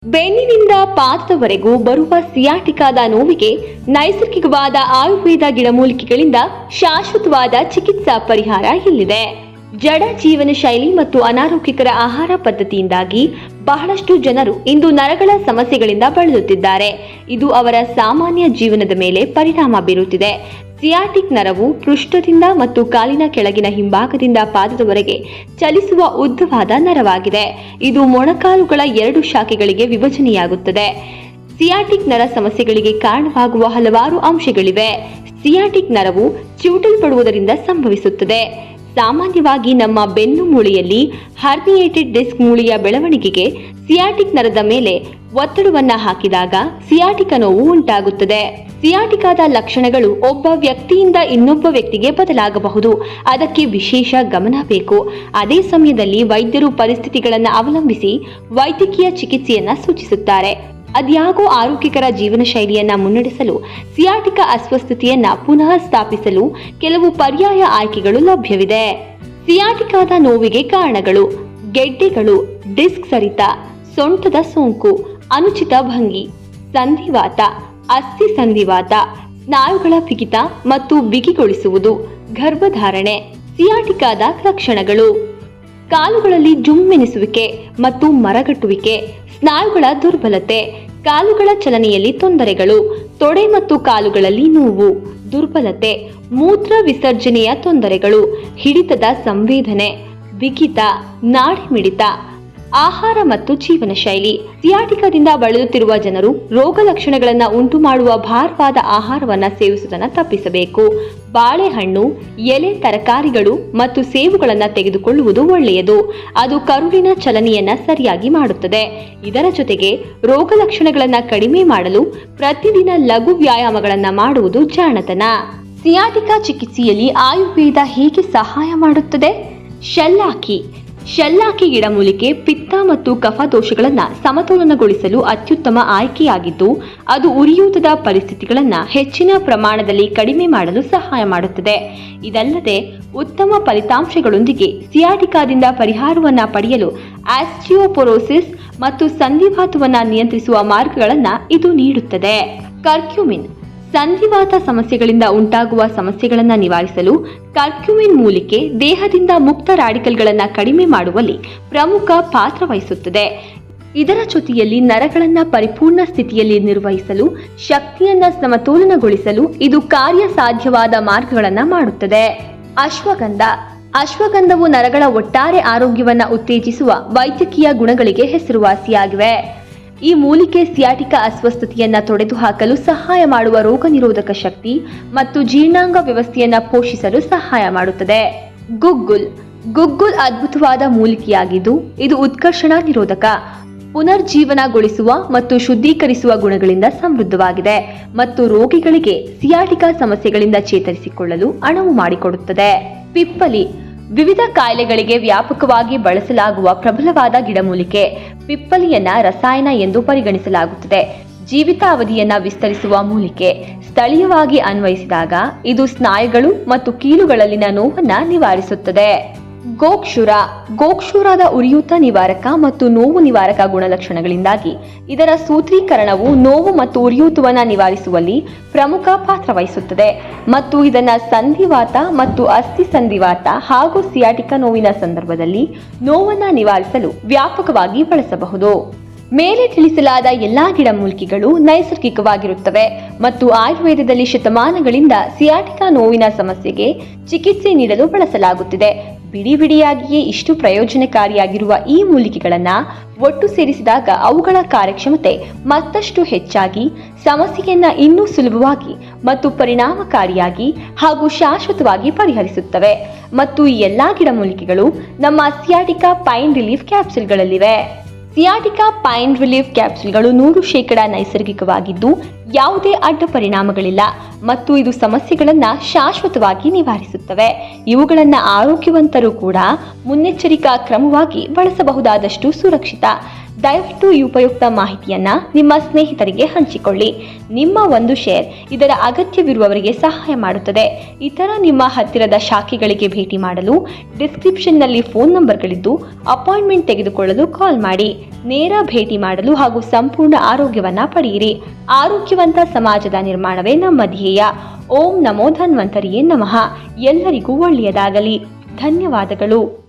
ಬೆನ್ನಿನಿಂದ ಪಾದದವರೆಗೂ ಬರುವ ಸಿಯಾಟಿಕಾದ ನೋವಿಗೆ ನೈಸರ್ಗಿಕವಾದ ಆಯುರ್ವೇದ ಗಿಡಮೂಲಿಕೆಗಳಿಂದ ಶಾಶ್ವತವಾದ ಚಿಕಿತ್ಸಾ ಪರಿಹಾರ ಇಲ್ಲಿದೆ. ಜಡ ಜೀವನ ಶೈಲಿ ಮತ್ತು ಅನಾರೋಗ್ಯಕರ ಆಹಾರ ಪದ್ಧತಿಯಿಂದಾಗಿ ಬಹಳಷ್ಟು ಜನರು ಇಂದು ನರಗಳ ಸಮಸ್ಯೆಗಳಿಂದ ಬಳಲುತ್ತಿದ್ದಾರೆ. ಇದು ಅವರ ಸಾಮಾನ್ಯ ಜೀವನದ ಮೇಲೆ ಪರಿಣಾಮ ಬೀರುತ್ತಿದೆ. ಸಿಯಾಟಿಕ್ ನರವು ಪೃಷ್ಠದಿಂದ ಮತ್ತು ಕಾಲಿನ ಕೆಳಗಿನ ಹಿಂಭಾಗದಿಂದ ಪಾದದವರೆಗೆ ಚಲಿಸುವ ಉದ್ದವಾದ ನರವಾಗಿದೆ. ಇದು ಮೊಣಕಾಲುಗಳ 2 ಶಾಖೆಗಳಿಗೆ ವಿಭಜನೆಯಾಗುತ್ತದೆ. ಸಿಯಾಟಿಕ್ ನರ ಸಮಸ್ಯೆಗಳಿಗೆ ಕಾರಣವಾಗುವ ಹಲವಾರು ಅಂಶಗಳಿವೆ. ಸಿಯಾಟಿಕ್ ನರವು ಚಿವುಟಲ್ಪಡುವುದರಿಂದ ಸಂಭವಿಸುತ್ತದೆ. ಸಾಮಾನ್ಯವಾಗಿ ನಮ್ಮ ಬೆನ್ನು ಮೂಳೆಯಲ್ಲಿ ಹರ್ನಿಯೇಟೆಡ್ ಡಿಸ್ಕ್ ಮೂಳೆಯ ಬೆಳವಣಿಗೆಗೆ ಸಿಯಾಟಿಕ್ ನರದ ಮೇಲೆ ಒತ್ತಡವನ್ನ ಹಾಕಿದಾಗ ಸಿಯಾಟಿಕ ನೋವು ಉಂಟಾಗುತ್ತದೆ. ಸಿಯಾಟಿಕಾದ ಲಕ್ಷಣಗಳು ಒಬ್ಬ ವ್ಯಕ್ತಿಯಿಂದ ಇನ್ನೊಬ್ಬ ವ್ಯಕ್ತಿಗೆ ಬದಲಾಗಬಹುದು. ಅದಕ್ಕೆ ವಿಶೇಷ ಗಮನ ಬೇಕು. ಅದೇ ಸಮಯದಲ್ಲಿ ವೈದ್ಯರು ಪರಿಸ್ಥಿತಿಗಳನ್ನು ಅವಲಂಬಿಸಿ ವೈದ್ಯಕೀಯ ಚಿಕಿತ್ಸೆಯನ್ನ ಸೂಚಿಸುತ್ತಾರೆ. ಅದ್ಯಾಗೋ ಆರೋಗ್ಯಕರ ಜೀವನ ಶೈಲಿಯನ್ನ ಮುನ್ನಡೆಸಲು ಸಿಯಾಟಿಕ ಅಸ್ವಸ್ಥತೆಯನ್ನ ಪುನಃ ಸ್ಥಾಪಿಸಲು ಕೆಲವು ಪರ್ಯಾಯ ಆಯ್ಕೆಗಳು ಲಭ್ಯವಿದೆ. ಸಿಯಾಟಿಕಾದ ನೋವಿಗೆ ಕಾರಣಗಳು: ಗೆಡ್ಡೆಗಳು, ಡಿಸ್ಕ್ ಸರಿತ, ಸೊಂಟದ ಸೋಂಕು, ಅನುಚಿತ ಭಂಗಿ, ಸಂಧಿವಾತ, ಅಸ್ಥಿ ಸಂಧಿವಾತ, ಸ್ನಾಯುಗಳ ಬಿಗಿತ ಮತ್ತು ಬಿಗಿಗೊಳಿಸುವುದು, ಗರ್ಭಧಾರಣೆ. ಸಿಯಾಟಿಕಾದ ಲಕ್ಷಣಗಳು: ಕಾಲುಗಳಲ್ಲಿ ಜುಮ್ಮೆನಿಸುವಿಕೆ ಮತ್ತು ಮರಗಟ್ಟುವಿಕೆ, ಸ್ನಾಯುಗಳ ದುರ್ಬಲತೆ, ಕಾಲುಗಳ ಚಲನೆಯಲ್ಲಿ ತೊಂದರೆಗಳು, ತೊಡೆ ಮತ್ತು ಕಾಲುಗಳಲ್ಲಿ ನೋವು, ದುರ್ಬಲತೆ, ಮೂತ್ರ ವಿಸರ್ಜನೆಯ ತೊಂದರೆಗಳು, ಹಿಡಿತದ ಸಂವೇದನೆ, ಬಿಗಿತ, ನಾಡಿ ಮಿಡಿತ. ಆಹಾರ ಮತ್ತು ಜೀವನ ಶೈಲಿ: ಸಿಯಾಟಿಕಾದಿಂದ ಬಳಲುತ್ತಿರುವ ಜನರು ರೋಗ ಲಕ್ಷಣಗಳನ್ನು ಉಂಟು ಮಾಡುವ ಭಾರವಾದ ಆಹಾರವನ್ನು ಸೇವಿಸುವುದನ್ನು ತಪ್ಪಿಸಬೇಕು. ಬಾಳೆಹಣ್ಣು, ಎಲೆ ತರಕಾರಿಗಳು ಮತ್ತು ಸೇಬುಗಳನ್ನು ತೆಗೆದುಕೊಳ್ಳುವುದು ಒಳ್ಳೆಯದು. ಅದು ಕರುಳಿನ ಚಲನೆಯನ್ನ ಸರಿಯಾಗಿ ಮಾಡುತ್ತದೆ. ಇದರ ಜೊತೆಗೆ ರೋಗ ಲಕ್ಷಣಗಳನ್ನು ಕಡಿಮೆ ಮಾಡಲು ಪ್ರತಿದಿನ ಲಘು ವ್ಯಾಯಾಮಗಳನ್ನು ಮಾಡುವುದು ಜಾಣತನ. ಸಿಯಾಟಿಕಾ ಚಿಕಿತ್ಸೆಯಲ್ಲಿ ಆಯುರ್ವೇದ ಹೇಗೆ ಸಹಾಯ ಮಾಡುತ್ತದೆ? ಶಲ್ಲಾಕಿ ಗಿಡಮೂಲಿಕೆ ಪಿತ್ತ ಮತ್ತು ಕಫ ದೋಷಗಳನ್ನು ಸಮತೋಲನಗೊಳಿಸಲು ಅತ್ಯುತ್ತಮ ಆಯ್ಕೆಯಾಗಿದ್ದು, ಅದು ಉರಿಯೂತದ ಪರಿಸ್ಥಿತಿಗಳನ್ನು ಹೆಚ್ಚಿನ ಪ್ರಮಾಣದಲ್ಲಿ ಕಡಿಮೆ ಮಾಡಲು ಸಹಾಯ ಮಾಡುತ್ತದೆ. ಇದಲ್ಲದೆ ಉತ್ತಮ ಫಲಿತಾಂಶಗಳೊಂದಿಗೆ ಸಿಯಾಟಿಕಾದಿಂದ ಪರಿಹಾರವನ್ನು ಪಡೆಯಲು ಆಸ್ಟಿಯೋಪೊರೋಸಿಸ್ ಮತ್ತು ಸಂಧಿವಾತವನ್ನು ನಿಯಂತ್ರಿಸುವ ಮಾರ್ಗಗಳನ್ನು ಇದು ನೀಡುತ್ತದೆ. ಕರ್ಕ್ಯುಮಿನ್: ಸಂಧಿವಾತ ಸಮಸ್ಯೆಗಳಿಂದ ಉಂಟಾಗುವ ಸಮಸ್ಯೆಗಳನ್ನು ನಿವಾರಿಸಲು ಕರ್ಕ್ಯುಮಿನ್ ಮೂಲಿಕೆ ದೇಹದಿಂದ ಮುಕ್ತ ರಾಡಿಕಲ್ಗಳನ್ನು ಕಡಿಮೆ ಮಾಡುವಲ್ಲಿ ಪ್ರಮುಖ ಪಾತ್ರ ವಹಿಸುತ್ತದೆ. ಇದರ ಜೊತೆಯಲ್ಲಿ ನರಗಳನ್ನು ಪರಿಪೂರ್ಣ ಸ್ಥಿತಿಯಲ್ಲಿ ನಿರ್ವಹಿಸಲು, ಶಕ್ತಿಯನ್ನ ಸಮತೋಲನಗೊಳಿಸಲು ಇದು ಕಾರ್ಯಸಾಧ್ಯವಾದ ಮಾರ್ಗಗಳನ್ನು ಮಾಡುತ್ತದೆ. ಅಶ್ವಗಂಧವು ನರಗಳ ಒಟ್ಟಾರೆ ಆರೋಗ್ಯವನ್ನು ಉತ್ತೇಜಿಸುವ ವೈದ್ಯಕೀಯ ಗುಣಗಳಿಗೆ ಹೆಸರುವಾಸಿಯಾಗಿವೆ. ಈ ಮೂಲಿಕೆ ಸಿಯಾಟಿಕ ಅಸ್ವಸ್ಥತೆಯನ್ನ ತೊಡೆದುಹಾಕಲು ಸಹಾಯ ಮಾಡುವ ರೋಗ ನಿರೋಧಕ ಶಕ್ತಿ ಮತ್ತು ಜೀರ್ಣಾಂಗ ವ್ಯವಸ್ಥೆಯನ್ನ ಪೋಷಿಸಲು ಸಹಾಯ ಮಾಡುತ್ತದೆ. ಗುಗ್ಗುಲ್ ಅದ್ಭುತವಾದ ಮೂಲಿಕೆಯಾಗಿದ್ದು, ಇದು ಉತ್ಕರ್ಷಣ ನಿರೋಧಕ, ಪುನರ್ಜೀವನಗೊಳಿಸುವ ಮತ್ತು ಶುದ್ಧೀಕರಿಸುವ ಗುಣಗಳಿಂದ ಸಮೃದ್ಧವಾಗಿದೆ ಮತ್ತು ರೋಗಿಗಳಿಗೆ ಸಿಯಾಟಿಕ ಸಮಸ್ಯೆಗಳಿಂದ ಚೇತರಿಸಿಕೊಳ್ಳಲು ಅನುವು ಮಾಡಿಕೊಡುತ್ತದೆ. ಪಿಪ್ಪಲಿ: ವಿವಿಧ ಕಾಯಿಲೆಗಳಿಗೆ ವ್ಯಾಪಕವಾಗಿ ಬಳಸಲಾಗುವ ಪ್ರಬಲವಾದ ಗಿಡಮೂಲಿಕೆ. ಪಿಪ್ಪಲಿಯನ್ನ ರಸಾಯನ ಎಂದು ಪರಿಗಣಿಸಲಾಗುತ್ತದೆ. ಜೀವಿತಾವಧಿಯನ್ನ ವಿಸ್ತರಿಸುವ ಮೂಲಿಕೆ. ಸ್ಥಳೀಯವಾಗಿ ಅನ್ವಯಿಸಿದಾಗ ಇದು ಸ್ನಾಯುಗಳು ಮತ್ತು ಕೀಲುಗಳಲ್ಲಿನ ನೋವನ್ನು ನಿವಾರಿಸುತ್ತದೆ. ಗೋಕ್ಷೂರದ ಉರಿಯೂತ ನಿವಾರಕ ಮತ್ತು ನೋವು ನಿವಾರಕ ಗುಣಲಕ್ಷಣಗಳಿಂದಾಗಿ ಇದರ ಸೂತ್ರೀಕರಣವು ನೋವು ಮತ್ತು ಉರಿಯೂತವನ್ನು ನಿವಾರಿಸುವಲ್ಲಿ ಪ್ರಮುಖ ಪಾತ್ರ ವಹಿಸುತ್ತದೆ ಮತ್ತು ಇದನ್ನು ಸಂಧಿವಾತ ಮತ್ತು ಅಸ್ಥಿ ಸಂಧಿವಾತ ಹಾಗೂ ಸಿಯಾಟಿಕ ನೋವಿನ ಸಂದರ್ಭದಲ್ಲಿ ನೋವನ್ನು ನಿವಾರಿಸಲು ವ್ಯಾಪಕವಾಗಿ ಬಳಸಬಹುದು. ಮೇಲೆ ತಿಳಿಸಲಾದ ಎಲ್ಲಾ ಗಿಡಮೂಲಿಕೆಗಳು ನೈಸರ್ಗಿಕವಾಗಿರುತ್ತವೆ ಮತ್ತು ಆಯುರ್ವೇದದಲ್ಲಿ ಶತಮಾನಗಳಿಂದ ಸಿಯಾಟಿಕ ನೋವಿನ ಸಮಸ್ಯೆಗೆ ಚಿಕಿತ್ಸೆ ನೀಡಲು ಬಳಸಲಾಗುತ್ತಿದೆ. ಬಿಡಿಯಾಗಿಯೇ ಇಷ್ಟು ಪ್ರಯೋಜನಕಾರಿಯಾಗಿರುವ ಈ ಮೂಲಿಕೆಗಳನ್ನು ಒಟ್ಟು ಸೇರಿಸಿದಾಗ ಅವುಗಳ ಕಾರ್ಯಕ್ಷಮತೆ ಮತ್ತಷ್ಟು ಹೆಚ್ಚಾಗಿ ಸಮಸ್ಯೆಯನ್ನ ಇನ್ನೂ ಸುಲಭವಾಗಿ ಮತ್ತು ಪರಿಣಾಮಕಾರಿಯಾಗಿ ಹಾಗೂ ಶಾಶ್ವತವಾಗಿ ಪರಿಹರಿಸುತ್ತವೆ. ಮತ್ತು ಈ ಎಲ್ಲಾ ಗಿಡಮೂಲಿಕೆಗಳು ನಮ್ಮ ಸಿಯಾಟಿಕಾ ಪೈನ್ ರಿಲೀಫ್ ಕ್ಯಾಪ್ಸೂಲ್ಗಳಲ್ಲಿವೆ. ಸಿಯಾಟಿಕಾ ಪೈನ್ ರಿಲೀಫ್ ಕ್ಯಾಪ್ಸೂಲ್ಗಳು 100% ನೈಸರ್ಗಿಕವಾಗಿದ್ದು ಯಾವುದೇ ಅಡ್ಡ ಪರಿಣಾಮಗಳಿಲ್ಲ ಮತ್ತು ಇದು ಸಮಸ್ಯೆಗಳನ್ನು ಶಾಶ್ವತವಾಗಿ ನಿವಾರಿಸುತ್ತವೆ. ಇವುಗಳನ್ನು ಆರೋಗ್ಯವಂತರು ಕೂಡ ಮುನ್ನೆಚ್ಚರಿಕಾ ಕ್ರಮವಾಗಿ ಬಳಸಬಹುದಾದಷ್ಟು ಸುರಕ್ಷಿತ. ದಯವಿಟ್ಟು ಈ ಉಪಯುಕ್ತ ಮಾಹಿತಿಯನ್ನ ನಿಮ್ಮ ಸ್ನೇಹಿತರಿಗೆ ಹಂಚಿಕೊಳ್ಳಿ. ನಿಮ್ಮ ಒಂದು ಶೇರ್ ಇದರ ಅಗತ್ಯವಿರುವವರಿಗೆ ಸಹಾಯ ಮಾಡುತ್ತದೆ. ಇತರ ನಿಮ್ಮ ಹತ್ತಿರದ ಶಾಖೆಗಳಿಗೆ ಭೇಟಿ ಮಾಡಲು ಡಿಸ್ಕ್ರಿಪ್ಷನ್ನಲ್ಲಿ ಫೋನ್ ನಂಬರ್ಗಳಿದ್ದು ಅಪಾಯಿಂಟ್ಮೆಂಟ್ ತೆಗೆದುಕೊಳ್ಳಲು ಕಾಲ್ ಮಾಡಿ. ನೇರ ಭೇಟಿ ಮಾಡಲು ಹಾಗೂ ಸಂಪೂರ್ಣ ಆರೋಗ್ಯವನ್ನ ಪಡೆಯಿರಿ. ಆರೋಗ್ಯವಂತ ಸಮಾಜದ ನಿರ್ಮಾಣವೇ ನಮ್ಮ ಧ್ಯೇಯ. ಓಂ ನಮೋ ಧನ್ವಂತರಿಯೇ ನಮಃ. ಎಲ್ಲರಿಗೂ ಒಳ್ಳೆಯದಾಗಲಿ. ಧನ್ಯವಾದಗಳು.